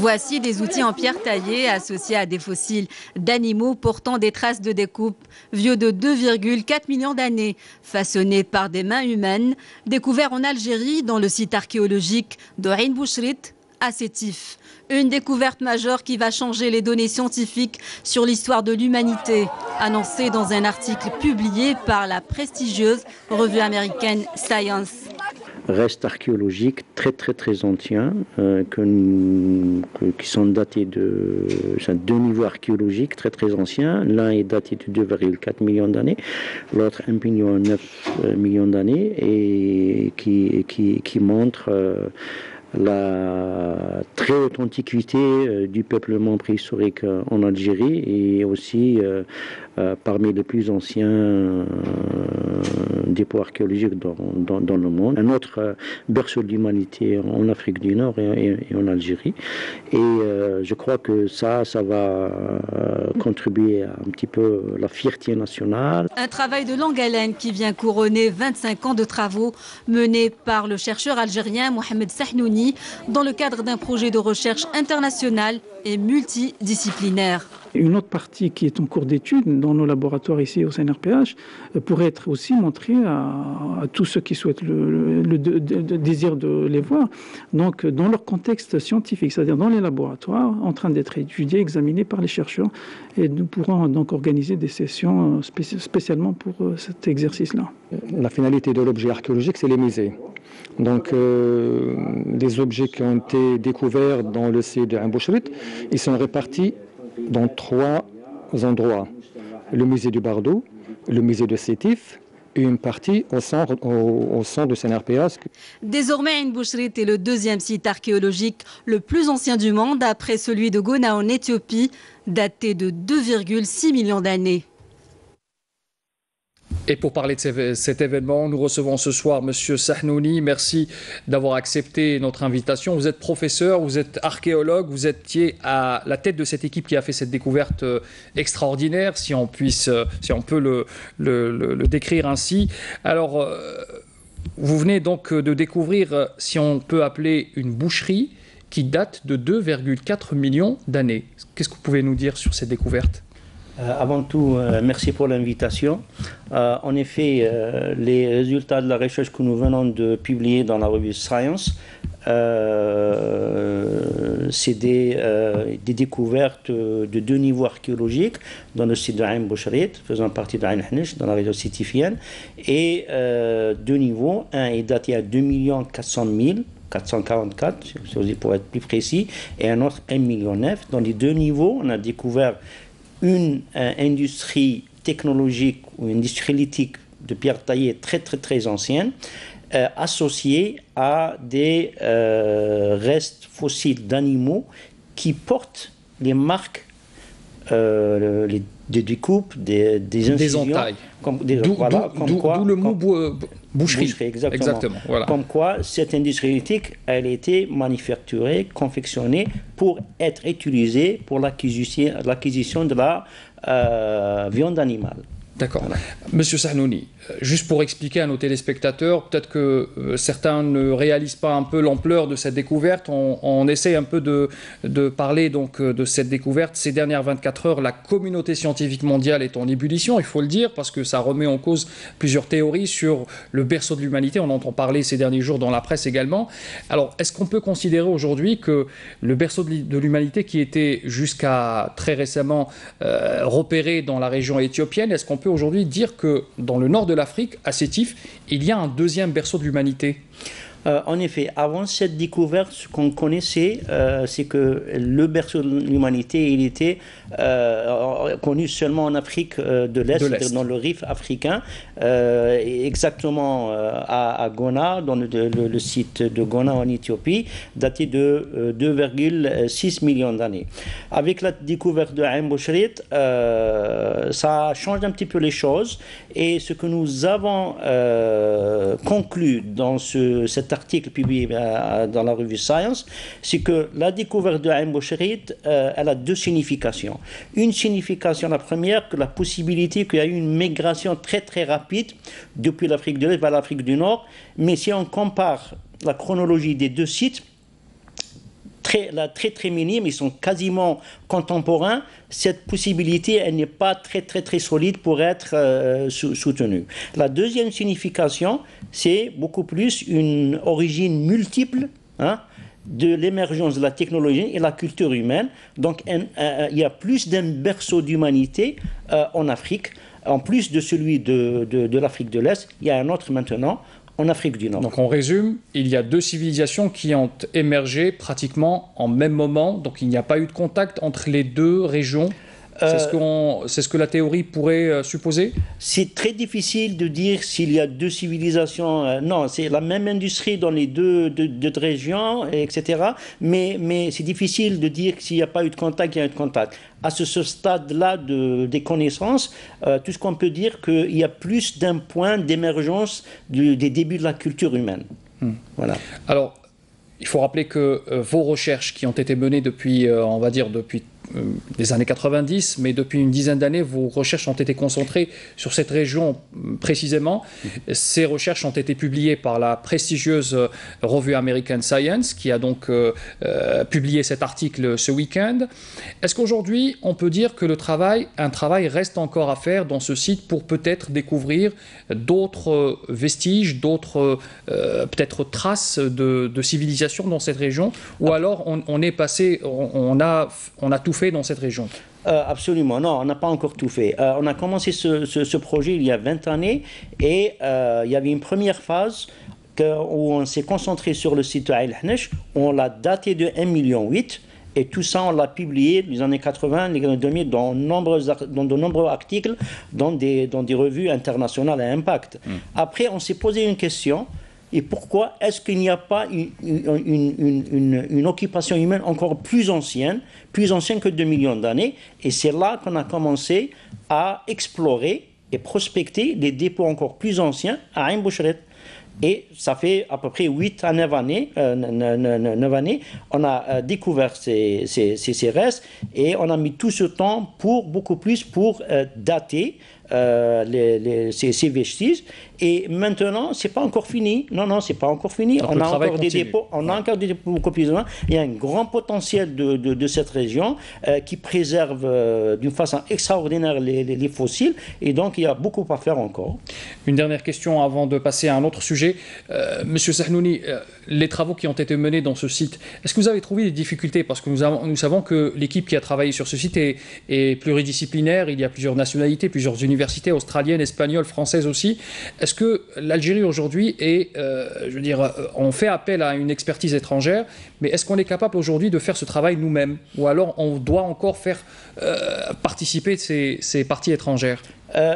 Voici des outils en pierre taillée associés à des fossiles d'animaux portant des traces de découpe, vieux de 2,4 millions d'années, façonnés par des mains humaines, découverts en Algérie dans le site archéologique d'Ain Bouchrit à Sétif. Une découverte majeure qui va changer les données scientifiques sur l'histoire de l'humanité, annoncée dans un article publié par la prestigieuse revue américaine Science. Restes archéologiques très anciens qui sont datés de deux niveaux archéologiques très anciens. L'un est daté de 2,4 millions d'années, l'autre 1,9 million d'années et qui montre la très haute antiquité du peuplement préhistorique en Algérie et aussi parmi les plus anciens dépôts archéologiques dans le monde. Un autre berceau de l'humanité en Afrique du Nord et en Algérie. Et je crois que ça va contribuer à un petit peu la fierté nationale. Un travail de longue haleine qui vient couronner 25 ans de travaux menés par le chercheur algérien Mohamed Sahnouni dans le cadre d'un projet de recherche international et multidisciplinaire. Une autre partie qui est en cours d'étude dans nos laboratoires ici au CNRPH pourrait être aussi montrée à tous ceux qui souhaitent le désir de les voir, donc dans leur contexte scientifique, c'est-à-dire dans les laboratoires, en train d'être étudiés, examinés par les chercheurs. Et nous pourrons donc organiser des sessions spécialement pour cet exercice-là. La finalité de l'objet archéologique, c'est les musées. Donc, les objets qui ont été découverts dans le site de Ain Bouchrit, ils sont répartis dans 3 endroits. Le musée du Bardo, le musée de Sétif et une partie au centre de CNRPH. Désormais, Ain Bouchrit est le deuxième site archéologique le plus ancien du monde après celui de Gona en Éthiopie, daté de 2,6 millions d'années. Et pour parler de cet événement, nous recevons ce soir M. Sahnouni. Merci d'avoir accepté notre invitation. Vous êtes professeur, vous êtes archéologue, vous étiez à la tête de cette équipe qui a fait cette découverte extraordinaire, si on peut le décrire ainsi. Alors, vous venez donc de découvrir, si on peut appeler une boucherie, qui date de 2,4 millions d'années. Qu'est-ce que vous pouvez nous dire sur cette découverte ? Avant tout, merci pour l'invitation. En effet, les résultats de la recherche que nous venons de publier dans la revue Science, c'est des découvertes de 2 niveaux archéologiques dans le site de Ain Bouchrit, faisant partie de Ain Hnish, dans la région sétifienne, et 2 niveaux. Un est daté à 2 400 000, 444, pour être plus précis, et un autre 1,9 million. Dans les 2 niveaux, on a découvert une industrie technologique ou industrialitique de pierre taillée très ancienne, associée à des restes fossiles d'animaux qui portent les marques des découpes, des incisions. Des entailles. D'où le mot boucherie. Exactement. Voilà. Comme quoi, cette industrie éthique, elle a été manufacturée, confectionnée pour être utilisée pour l'acquisition de la viande animale. D'accord. Voilà. Monsieur Sahnouni, juste pour expliquer à nos téléspectateurs, peut-être que certains ne réalisent pas un peu l'ampleur de cette découverte. On essaie un peu de parler donc de cette découverte. Ces dernières 24 heures, la communauté scientifique mondiale est en ébullition, il faut le dire, parce que ça remet en cause plusieurs théories sur le berceau de l'humanité. On entend parler ces derniers jours dans la presse également. Alors, est-ce qu'on peut considérer aujourd'hui que le berceau de l'humanité, qui était jusqu'à très récemment repéré dans la région éthiopienne, est-ce qu'on peut aujourd'hui dire que dans le nord de l'Afrique, à Sétif, il y a un deuxième berceau de l'humanité? En effet, avant cette découverte, ce qu'on connaissait, c'est que le berceau de l'humanité, il était connu seulement en Afrique de l'Est, dans le Rif africain, exactement à Gona, dans le site de Gona en Éthiopie, daté de 2,6 millions d'années. Avec la découverte de Ain Bouchrit, ça change un petit peu les choses, et ce que nous avons conclu dans cet article publié dans la revue Science, c'est que la découverte de Ain Bouchrit, elle a 2 significations. Une signification, la première, que la possibilité qu'il y a eu une migration très rapide depuis l'Afrique de l'Est vers l'Afrique du Nord, mais si on compare la chronologie des 2 sites, très minime, ils sont quasiment contemporains. Cette possibilité, elle n'est pas très solide pour être soutenue. La deuxième signification, c'est beaucoup plus une origine multiple, hein, de l'émergence de la technologie et la culture humaine. Donc il y a plus d'un berceau d'humanité en Afrique. En plus de celui de l'Afrique de l'Est, il y a un autre maintenant en Afrique du Nord. Donc on résume, il y a deux civilisations qui ont émergé pratiquement en même moment, donc il n'y a pas eu de contact entre les deux régions. C'est ce que la théorie pourrait supposer? C'est très difficile de dire s'il y a deux civilisations. Non, c'est la même industrie dans les deux régions, etc. Mais c'est difficile de dire que s'il n'y a pas eu de contact, il y a eu de contact. À ce stade-là des connaissances, tout ce qu'on peut dire, qu'il y a plus d'un point d'émergence des débuts de la culture humaine. Voilà. Alors, il faut rappeler que vos recherches qui ont été menées depuis, on va dire, depuis les années 90, mais depuis une dizaine d'années, vos recherches ont été concentrées sur cette région précisément. Ces recherches ont été publiées par la prestigieuse revue American Science, qui a donc publié cet article ce week-end. Est-ce qu'aujourd'hui, on peut dire que un travail reste encore à faire dans ce site pour peut-être découvrir d'autres vestiges, d'autres peut-être traces de civilisation dans cette région, ou alors on est passé, on a tout fait dans cette région? Absolument, non, on n'a pas encore tout fait. On a commencé ce projet il y a 20 années et il y avait une première phase où on s'est concentré sur le site de Aïn el-Hnesh, on l'a daté de 1,8 million. Et tout ça, on l'a publié dans les années 80, les années 2000, dans de nombreux articles, dans des revues internationales à impact. Après, on s'est posé une question. Et pourquoi est-ce qu'il n'y a pas une occupation humaine encore plus ancienne que 2 millions d'années? Et c'est là qu'on a commencé à explorer et prospecter les dépôts encore plus anciens à Ain Bouchret. Et ça fait à peu près 8 à 9 années, 9 années, on a découvert ces restes et on a mis tout ce temps beaucoup plus pour dater ces vestiges. Et maintenant, c'est pas encore fini. Non, c'est pas encore fini. Donc on a encore des dépôts. On a encore des dépôts beaucoup plus loin. Il y a un grand potentiel de cette région qui préserve d'une façon extraordinaire les fossiles. Et donc, il y a beaucoup à faire encore. Une dernière question avant de passer à un autre sujet. Monsieur Sahnouni, les travaux qui ont été menés dans ce site, est-ce que vous avez trouvé des difficultés? Parce que nous savons que l'équipe qui a travaillé sur ce site est pluridisciplinaire. Il y a plusieurs nationalités, plusieurs universités australiennes, espagnoles, françaises aussi. Est-ce que l'Algérie aujourd'hui on fait appel à une expertise étrangère, mais est-ce qu'on est capable aujourd'hui de faire ce travail nous-mêmes? Ou alors on doit encore faire participer ces parties étrangères?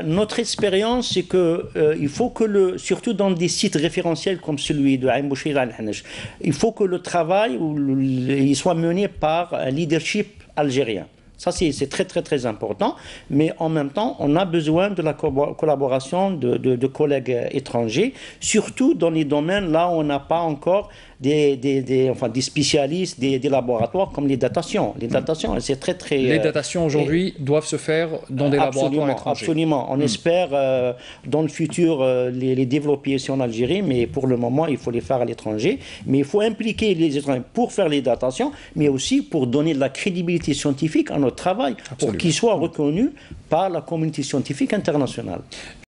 Notre expérience, c'est qu'il faut que, surtout dans des sites référentiels comme celui de Ain Bouchret Aïn el-Hnesh, il faut que le travail il soit mené par un leadership algérien. Ça, c'est très important. Mais en même temps, on a besoin de la collaboration de collègues étrangers, surtout dans les domaines là où on n'a pas encore des spécialistes, des laboratoires comme les datations. Les datations, c'est très... Les datations aujourd'hui doivent se faire dans des laboratoires étrangers. Absolument. On espère dans le futur les développer ici en Algérie, mais pour le moment, il faut les faire à l'étranger. Mais il faut impliquer les étrangers pour faire les datations, mais aussi pour donner de la crédibilité scientifique à notre travail, pour qu'il soit reconnu par la communauté scientifique internationale.